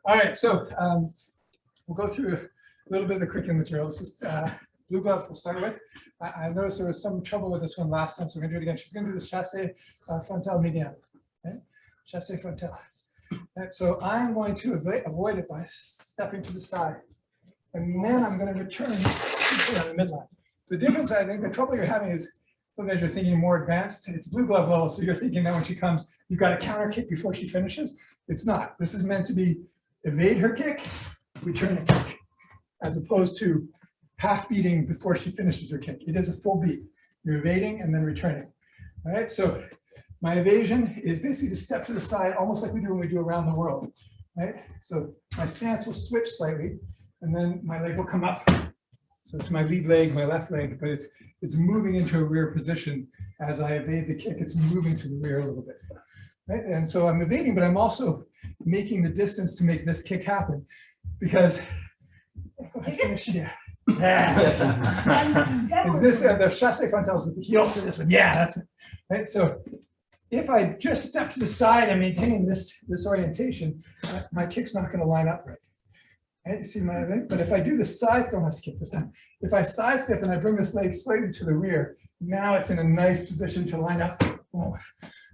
All right, so we'll go through a little bit of the curriculum material. This is blue glove we'll start with. I noticed there was some trouble with this one last time, so we're going to do it again. She's going to do the chassé frontal median. Okay? Chassé frontal. And so I'm going to avoid it by stepping to the side. And then I'm going to return to the midline. The difference, I think, the trouble you're having is sometimes you're thinking more advanced. It's blue glove level, so you're thinking that when she comes, you've got a counter kick before she finishes. It's not. This is meant to be evade her kick, return a kick, as opposed to half beating before she finishes her kick. It is a full beat. You're evading and then returning. All right, so my evasion is basically to step to the side, almost like we do when we do around the world. Right? So my stance will switch slightly, and then my leg will come up. So it's my lead leg, my left leg, but it's moving into a rear position as I evade the kick. It's moving to the rear a little bit. Right? And so I'm evading, but I'm also making the distance to make this kick happen, because yeah. Is this the chassé frontals with the heel for this one? Yeah, that's it. Right. So if I just step to the side and maintain this orientation, my kick's not going to line up right. Right? You see my event? But if I do the side, don't have to kick this time. If I sidestep and I bring this leg slightly to the rear, now it's in a nice position to line up.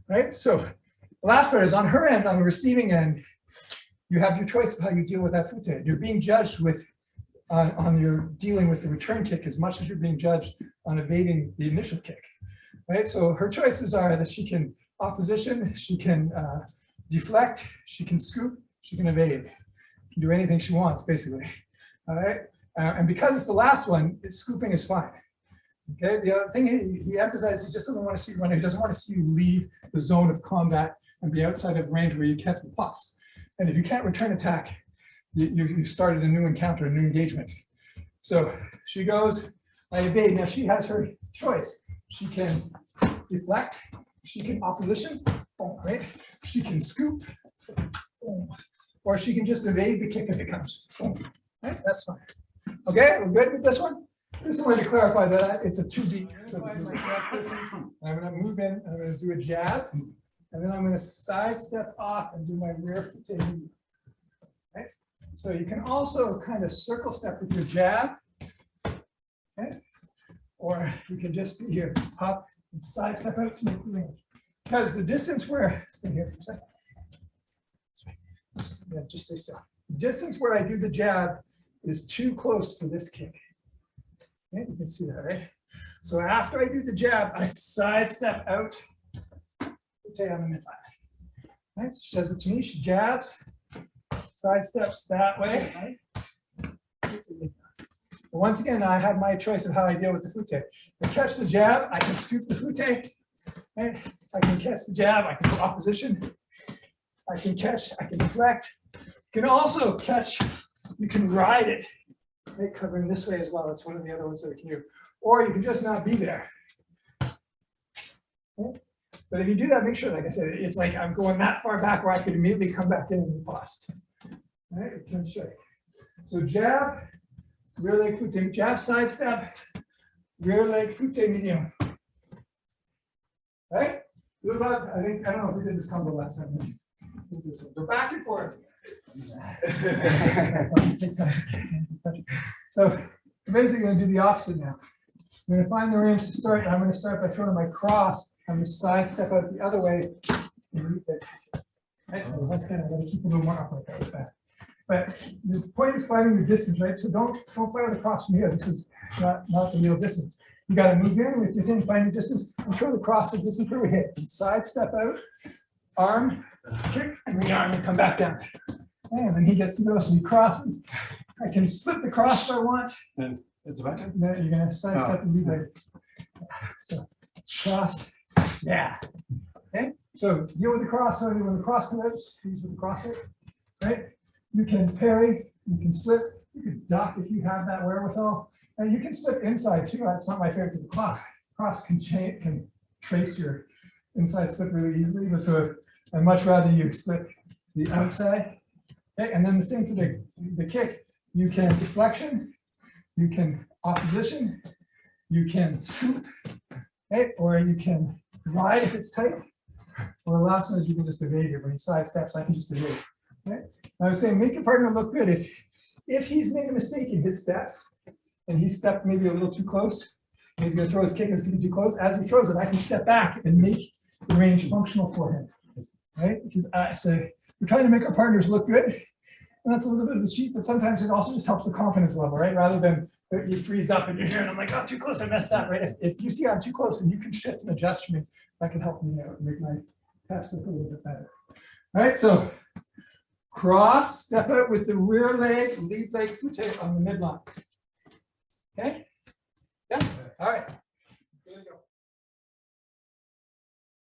Right. So the last part is on her end, on the receiving end, you have your choice of how you deal with that foot. You're being judged with on your dealing with the return kick as much as you're being judged on evading the initial kick. Right. So her choices are that she can opposition, she can deflect, she can scoop, she can evade. She can do anything she wants, basically. All right. And because it's the last one, scooping is fine. Okay. The other thing he emphasizes, he just doesn't want to see you run. He doesn't want to see you leave the zone of combat and be outside of range where you can't riposte. And if you can't return attack, you've started a new encounter, a new engagement. So she goes, I evade. Now she has her choice. She can deflect, she can opposition, right? She can scoop, or she can just evade the kick as it comes. Right? That's fine. Okay, we're good with this one? Just wanted to clarify that it's a 2-beat. So I'm going to move in, I'm going to do a jab, and then I'm going to sidestep off and do my rear foot. Right? So you can also kind of circle step with your jab. Okay? Or you can just be here, hop and side step out to make the range. Because the distance where, stay here for a second. Yeah, just stay still. The distance where I do the jab is too close for this kick. Okay, you can see that, right? So after I do the jab, I side step out on the midline. Right? So she does it to me, she jabs, side steps that way. Once again, I have my choice of how I deal with the fute. I catch the jab, I can scoop the fute. Right? I can catch the jab, I can do opposition. I can catch, I can deflect. You can also catch, you can ride it, right? Covering this way as well. That's one of the other ones that we can do. Or you can just not be there. Okay? But if you do that, make sure, like I said, it's like I'm going that far back where I could immediately come back in and bust. All right, I can show you. So jab, rear leg fute, jab, side step, rear leg fute medium. Right? Blue glove, I think, I don't know if we did this combo last time. Go back and forth. So I'm basically going to do the opposite now. I'm going to find the range to start. I'm going to start by throwing my cross. I'm going to side step out the other way. Right? So once again, I'm going to keep a little more upright like that. But the point is finding the distance, right? So don't fire the cross from here. This is not the real distance. You got to move in with your thing, find your distance, and throw the cross the distance where we hit. And side step out, arm, kick, and rearm and come back down. And then he gets to go, so he crosses. I can slip the cross if I want. And it's about to. No, you're gonna side step and lead leg. So cross, yeah. Okay, so deal with the cross. So when the cross comes out, squeeze with the cross out. Right? You can parry, you can slip, you can duck if you have that wherewithal, and you can slip inside too. That's not my favorite because the cross can trace your inside slip really easily. But so I'd much rather you slip the outside. Okay, and then the same for the kick. You can deflection, you can opposition, you can scoop, okay, or you can ride if it's tight, Well, the last one is you can just evade it. When he side steps, I can just evade it. Right? I was saying, make your partner look good. If he's made a mistake in his step, and he stepped maybe a little too close, and he's going to throw his kick and it's going to be too close. As he throws it, I can step back and make the range functional for him. Right? Because so we're trying to make our partners look good. And that's a little bit of a cheat, but sometimes it also just helps the confidence level, right? Rather than you freeze up and you're here and I'm like, oh, too close, I messed up, right? If you see I'm too close and you can shift and adjust for me, that can help me out, make my pass look a little bit better. All right, so cross, step out with the rear leg, lead leg, foot tape on the midline. Okay? Yeah, all right.